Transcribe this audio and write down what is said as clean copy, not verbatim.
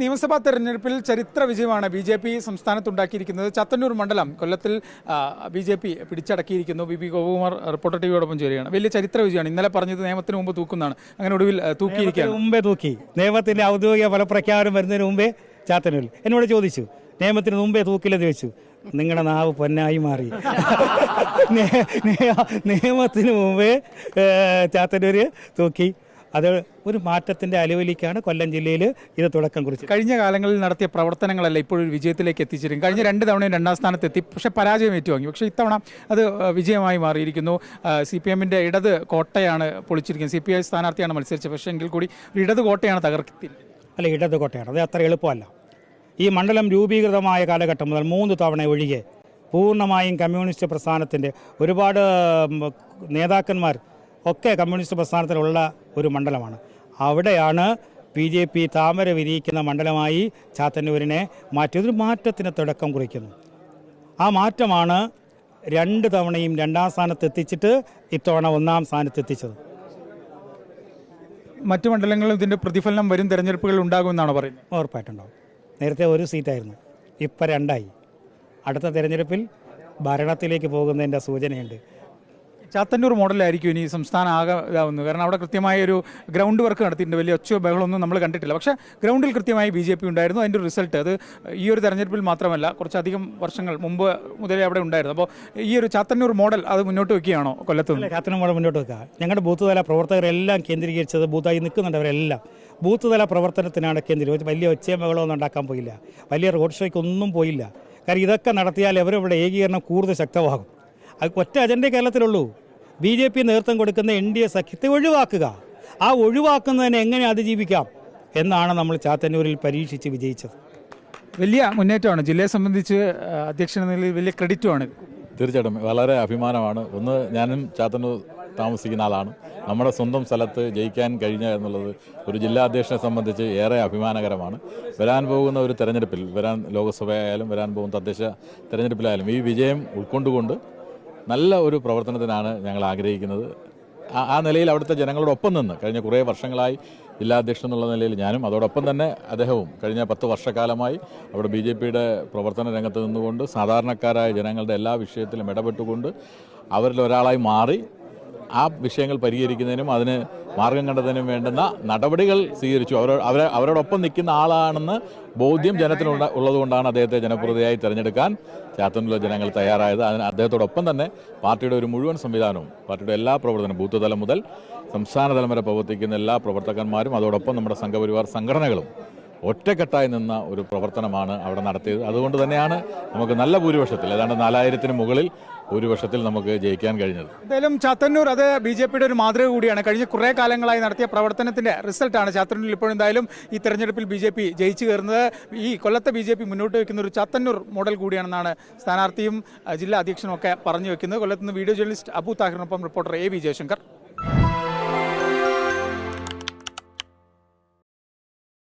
നിയമസഭാ തെരഞ്ഞെടുപ്പിൽ ചരിത്ര വിജയമാണ് BJP സംസ്ഥാനത്തുണ്ടാക്കിയിരിക്കുന്നത്. ചാത്തന്നൂർ മണ്ഡലം കൊല്ലത്തിൽ BJP പിടിച്ചടക്കിയിരിക്കുന്നു. ബി ഗോപകുമാർ റിപ്പോർട്ടർ ടിവിയോടൊപ്പം ചേരുകയാണ്. വലിയ ചരിത്ര വിജയമാണ്. ഇന്നലെ പറഞ്ഞത് നിയമത്തിന് മുമ്പ് തൂക്കുന്നതാണ്, അങ്ങനെ ഒടുവിൽ തൂക്കിയിരിക്കുകയാണ്. മുമ്പേ തൂക്കി. നിയമത്തിന്റെ ഔദ്യോഗിക ഫലപ്രഖ്യാപനം വരുന്നതിന് മുമ്പേ ചാത്തന്നൂരിൽ എന്നോട് ചോദിച്ചു, നിയമത്തിന് മുമ്പേ തൂക്കില്ലെന്ന് ചോദിച്ചു. നിങ്ങളുടെ നാവ് പൊന്നായി മാറി. നിയമത്തിന് മുമ്പേ ചാത്തന്നൂര് തൂക്കി. അത് ഒരു മാറ്റത്തിന്റെ അലവലിക്കാണ് കൊല്ലം ജില്ലയിൽ ഇത് തുടക്കം കുറിച്ചത്. കഴിഞ്ഞ കാലങ്ങളിൽ നടത്തിയ പ്രവർത്തനങ്ങളല്ല ഇപ്പോഴൊരു വിജയത്തിലേക്ക് എത്തിച്ചിരിക്കും. കഴിഞ്ഞ 2 തവണയും 2ാം സ്ഥാനത്തെത്തി, പക്ഷേ പരാജയം ഏറ്റുവാങ്ങി. പക്ഷേ ഇത്തവണ അത് വിജയമായി മാറിയിരിക്കുന്നു. CPM-ന്റെ ഇടത് കോട്ടയാണ് പൊളിച്ചിരിക്കുന്നത്. CPI സ്ഥാനാർത്ഥിയാണ് മത്സരിച്ചത്, പക്ഷേ എങ്കിൽ കൂടി ഒരു ഇടത് കോട്ടയാണ് തകർത്തിരിക്കുന്നത്. അല്ല, ഇടത് കോട്ടയാണ്. അത് അത്ര എളുപ്പമല്ല. ഈ മണ്ഡലം രൂപീകൃതമായ കാലഘട്ടം മുതൽ 3 തവണ ഒഴികെ പൂർണ്ണമായും കമ്മ്യൂണിസ്റ്റ് പ്രസ്ഥാനത്തിൻ്റെ ഒരുപാട് നേതാക്കന്മാർ ഒക്കെ കമ്മ്യൂണിസ്റ്റ് പ്രസ്ഥാനത്തിലുള്ള ഒരു മണ്ഡലമാണ്. അവിടെയാണ് BJP താമര വിരിയിക്കുന്ന മണ്ഡലമായി ചാത്തന്നൂരിനെ മാറ്റിയൊരു മാറ്റത്തിന് തുടക്കം കുറിക്കുന്നു. ആ മാറ്റമാണ് 2 തവണയും 2ാം സ്ഥാനത്തെത്തിച്ചിട്ട് ഇത്തവണ 1ാം സ്ഥാനത്തെത്തിച്ചത്. മറ്റു മണ്ഡലങ്ങളിൽ ഇതിൻ്റെ പ്രതിഫലനം വരും തെരഞ്ഞെടുപ്പുകൾ ഉണ്ടാകുമെന്നാണ് പറയുന്നത്. ഉറപ്പായിട്ടുണ്ടാവും. നേരത്തെ 1 സീറ്റായിരുന്നു, ഇപ്പം 2ആയി. അടുത്ത തെരഞ്ഞെടുപ്പിൽ ഭരണത്തിലേക്ക് പോകുന്നതിൻ്റെ സൂചനയുണ്ട്. ചാത്തന്നൂർ മോഡലായിരിക്കും ഇനി സംസ്ഥാനം ആകെ ഇതാവുന്നത്. കാരണം അവിടെ കൃത്യമായ ഒരു ഗ്രൗണ്ട് വർക്ക് നടത്തിയിട്ടുണ്ട്. വലിയ ഒച്ചയോ ബഹളമൊന്നും നമ്മൾ കണ്ടിട്ടില്ല. പക്ഷേ ഗ്രൗണ്ടിൽ കൃത്യമായി BJP ഉണ്ടായിരുന്നു. അതിൻ്റെ റിസൾട്ട് അത് ഈ ഒരു തെരഞ്ഞെടുപ്പിൽ മാത്രമല്ല, കുറച്ചധികം വർഷങ്ങൾ മുമ്പ് മുതലേ അവിടെ ഉണ്ടായിരുന്നു. അപ്പോൾ ഈ ഒരു ചാത്തന്നൂർ മോഡൽ അത് മുന്നോട്ട് വയ്ക്കുകയാണോ കൊല്ലത്ത്? ചാത്തന്നൂർ മോഡൽ മുന്നോട്ട് വെക്കുക. ഞങ്ങളുടെ ബൂത്ത് തല പ്രവർത്തകരെല്ലാം കേന്ദ്രീകരിച്ചത്, ബൂത്തായി നിൽക്കുന്നുണ്ടവരെല്ലാം ബൂത്ത് തല പ്രവർത്തനത്തിനാണ് കേന്ദ്രീകരിച്ചത്. വലിയ ഒച്ചയും ബഹളമൊന്നും ഉണ്ടാക്കാൻ പോയില്ല, വലിയ റോഡ് ഷോയ്ക്കൊന്നും പോയില്ല. കാരണം ഇതൊക്കെ നടത്തിയാൽ അവരവിടെ ഏകീകരണം കൂടുതൽ ശക്തമാകും. അത് ഒറ്റ അജണ്ട കേരളത്തിലുള്ളൂ. BJP നേതൃത്വം കൊടുക്കുന്ന NDA സഖ്യത്തെ ഒഴിവാക്കുക. ആ ഒഴിവാക്കുന്നതിനെ എങ്ങനെ അതിജീവിക്കാം എന്നാണ് നമ്മൾ ചാത്തന്നൂരിൽ പരീക്ഷിച്ച് വിജയിച്ചത്. വലിയ മുന്നേറ്റമാണ്. ജില്ലയെ സംബന്ധിച്ച് അധ്യക്ഷൻ എന്ന നിലയിൽ വലിയ ക്രെഡിറ്റുമാണ്. തീർച്ചയായിട്ടും വളരെ അഭിമാനമാണ്. ഒന്ന്, ഞാനും ചാത്തന്നൂർ താമസിക്കുന്ന ആളാണ്. നമ്മുടെ സ്വന്തം സ്ഥലത്ത് ജയിക്കാൻ കഴിഞ്ഞ എന്നുള്ളത് ഒരു ജില്ലാ അധ്യക്ഷനെ സംബന്ധിച്ച് ഏറെ അഭിമാനകരമാണ്. വരാൻ പോകുന്ന ഒരു തെരഞ്ഞെടുപ്പിൽ, ലോകസഭയായാലും വരാൻ പോകുന്ന തദ്ദേശ തെരഞ്ഞെടുപ്പിലായാലും ഈ വിജയം ഉൾക്കൊണ്ടുകൊണ്ട് നല്ല ഒരു പ്രവർത്തനത്തിനാണ് ഞങ്ങൾ ആഗ്രഹിക്കുന്നത്. ആ നിലയിൽ അവിടുത്തെ ജനങ്ങളോടൊപ്പം നിന്ന് കഴിഞ്ഞ കുറേ വർഷങ്ങളായി ജില്ലാ അധ്യക്ഷൻ എന്നുള്ള നിലയിൽ ഞാനും അതോടൊപ്പം തന്നെ അദ്ദേഹവും കഴിഞ്ഞ 10 വർഷക്കാലമായി അവിടെ BJPയുടെ പ്രവർത്തന രംഗത്ത് നിന്നുകൊണ്ട് സാധാരണക്കാരായ ജനങ്ങളുടെ എല്ലാ വിഷയത്തിലും ഇടപെട്ടുകൊണ്ട് അവരിൽ ഒരാളായി മാറി ആ വിഷയങ്ങൾ പരിഹരിക്കുന്നതിനും അതിന് മാർഗം കണ്ടെത്തുന്നതിനും വേണ്ടുന്ന നടപടികൾ സ്വീകരിച്ചു. അവരോടൊപ്പം നിൽക്കുന്ന ആളാണെന്ന് ബോധ്യം ജനത്തിന് ഉള്ളതുകൊണ്ടാണ് അദ്ദേഹത്തെ ജനപ്രതിനിധിയായി തിരഞ്ഞെടുക്കാൻ ചാത്തന്നൂരിലെ ജനങ്ങൾ തയ്യാറായത്. അതിന് അദ്ദേഹത്തോടൊപ്പം തന്നെ പാർട്ടിയുടെ ഒരു മുഴുവൻ സംവിധാനവും, പാർട്ടിയുടെ എല്ലാ പ്രവർത്തനവും, ബൂത്ത് തലം മുതൽ സംസ്ഥാന തലം വരെ പ്രവർത്തിക്കുന്ന എല്ലാ പ്രവർത്തകന്മാരും അതോടൊപ്പം നമ്മുടെ സംഘപരിവാർ സംഘടനകളും ഒറ്റക്കെട്ടായി നിന്ന ഒരു പ്രവർത്തനമാണ് അവിടെ നടത്തിയത്. അതുകൊണ്ട് തന്നെയാണ് നമുക്ക് നല്ല ഭൂരിപക്ഷത്തിൽ, ഏതാണ്ട് 4000-ന് മുകളിൽ ഭൂരിപക്ഷത്തിൽ നമുക്ക് ജയിക്കാൻ കഴിഞ്ഞത്. എന്തായാലും ചാത്തന്നൂർ അത് BJPയുടെ ഒരു മാതൃക കൂടിയാണ്. കഴിഞ്ഞ കുറേ കാലങ്ങളായി നടത്തിയ പ്രവർത്തനത്തിന്റെ റിസൾട്ടാണ് ചാത്തന്നൂരിൽ ഇപ്പോഴെന്തായാലും ഈ തെരഞ്ഞെടുപ്പിൽ BJP ജയിച്ചു കയറുന്നത്. ഈ കൊല്ലത്തെ BJP മുന്നോട്ട് വയ്ക്കുന്ന ഒരു ചാത്തന്നൂർ മോഡൽ കൂടിയാണെന്നാണ് സ്ഥാനാർത്ഥിയും ജില്ലാ അധ്യക്ഷനും ഒക്കെ പറഞ്ഞു വെക്കുന്നത്. കൊല്ലത്ത് നിന്ന് വീഡിയോ ജേർണലിസ്റ്റ് അബു താഹിറിനൊപ്പം റിപ്പോർട്ടർ AB ജയശങ്കർ.